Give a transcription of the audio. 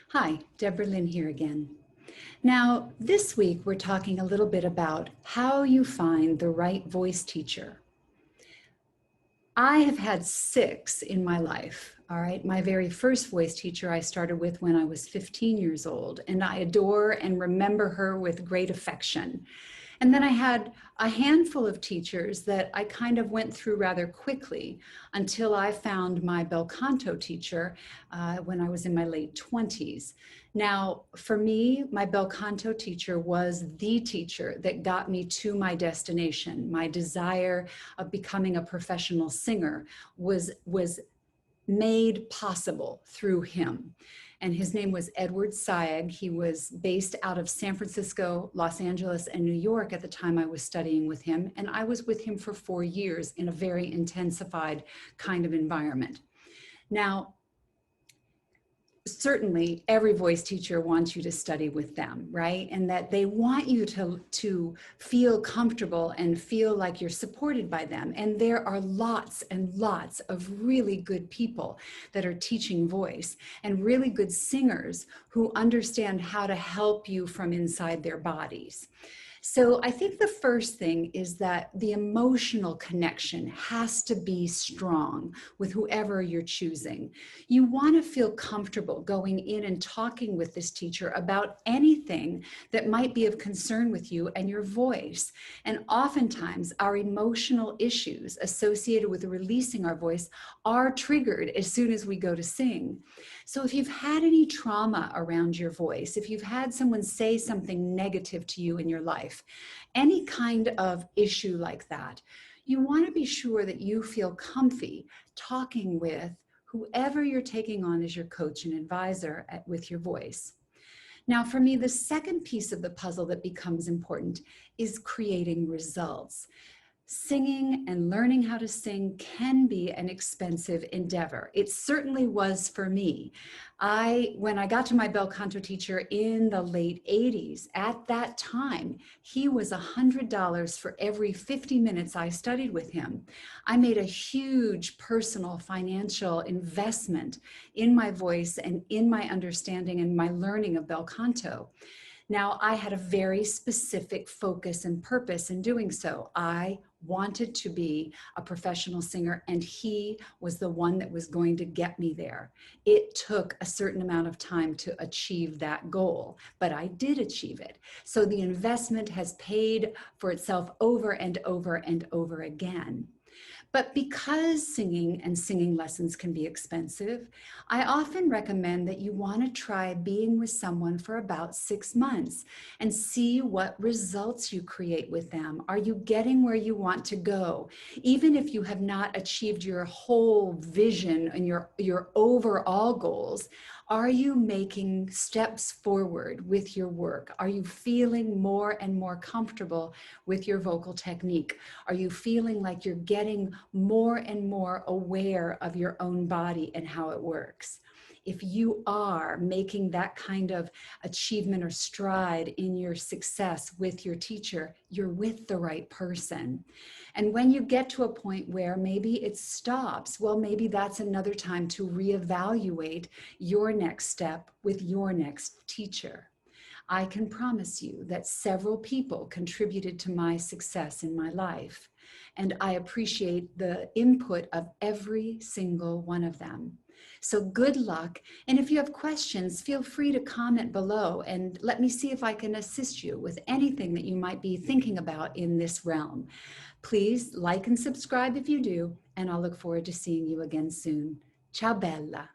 Hi, Debra Lynn here again. Now, this week we're talking a little bit about how you find the right voice teacher. I have had 6 in my life, all right? My very first voice teacher I started with when I was 15 years old, and I adore and remember her with great affection. And then I had a handful of teachers that I kind of went through rather quickly until I found my bel canto teacher when I was in my late 20s. Now, for me, my bel canto teacher was the teacher that got me to my destination. My desire of becoming a professional singer was made possible through him. And his name was Edward Syag. He was based out of San Francisco, Los Angeles, and New York at the time I was studying with him. And I was with him for 4 years in a very intensified kind of environment. Now, certainly every voice teacher wants you to study with them, right? And that they want you to feel comfortable and feel like you're supported by them. And there are lots and lots of really good people that are teaching voice and really good singers who understand how to help you from inside their bodies. So I think the first thing is that the emotional connection has to be strong with whoever you're choosing. You want to feel comfortable going in and talking with this teacher about anything that might be of concern with you and your voice. And oftentimes our emotional issues associated with releasing our voice are triggered as soon as we go to sing. So if you've had any trauma around your voice, if you've had someone say something negative to you in your life, any kind of issue like that, you want to be sure that you feel comfy talking with whoever you're taking on as your coach and advisor with your voice. Now, for me, the second piece of the puzzle that becomes important is creating results. Singing and learning how to sing can be an expensive endeavor. It certainly was for me. When I got to my bel canto teacher in the late 80s, at that time, he was $100 for every 50 minutes I studied with him. I made a huge personal financial investment in my voice and in my understanding and my learning of bel canto. Now, I had a very specific focus and purpose in doing so. I wanted to be a professional singer, and he was the one that was going to get me there. It took a certain amount of time to achieve that goal, but I did achieve it. So the investment has paid for itself over and over and over again. But because singing and singing lessons can be expensive, I often recommend that you want to try being with someone for about 6 months and see what results you create with them. Are you getting where you want to go? Even if you have not achieved your whole vision and your overall goals, are you making steps forward with your work? Are you feeling more and more comfortable with your vocal technique? Are you feeling like you're getting more and more aware of your own body and how it works? If you are making that kind of achievement or stride in your success with your teacher, you're with the right person. And when you get to a point where maybe it stops, well, maybe that's another time to reevaluate your next step with your next teacher. I can promise you that several people contributed to my success in my life, and I appreciate the input of every single one of them. So good luck, and if you have questions, feel free to comment below and let me see if I can assist you with anything that you might be thinking about in this realm. Please like and subscribe if you do, and I'll look forward to seeing you again soon. Ciao bella.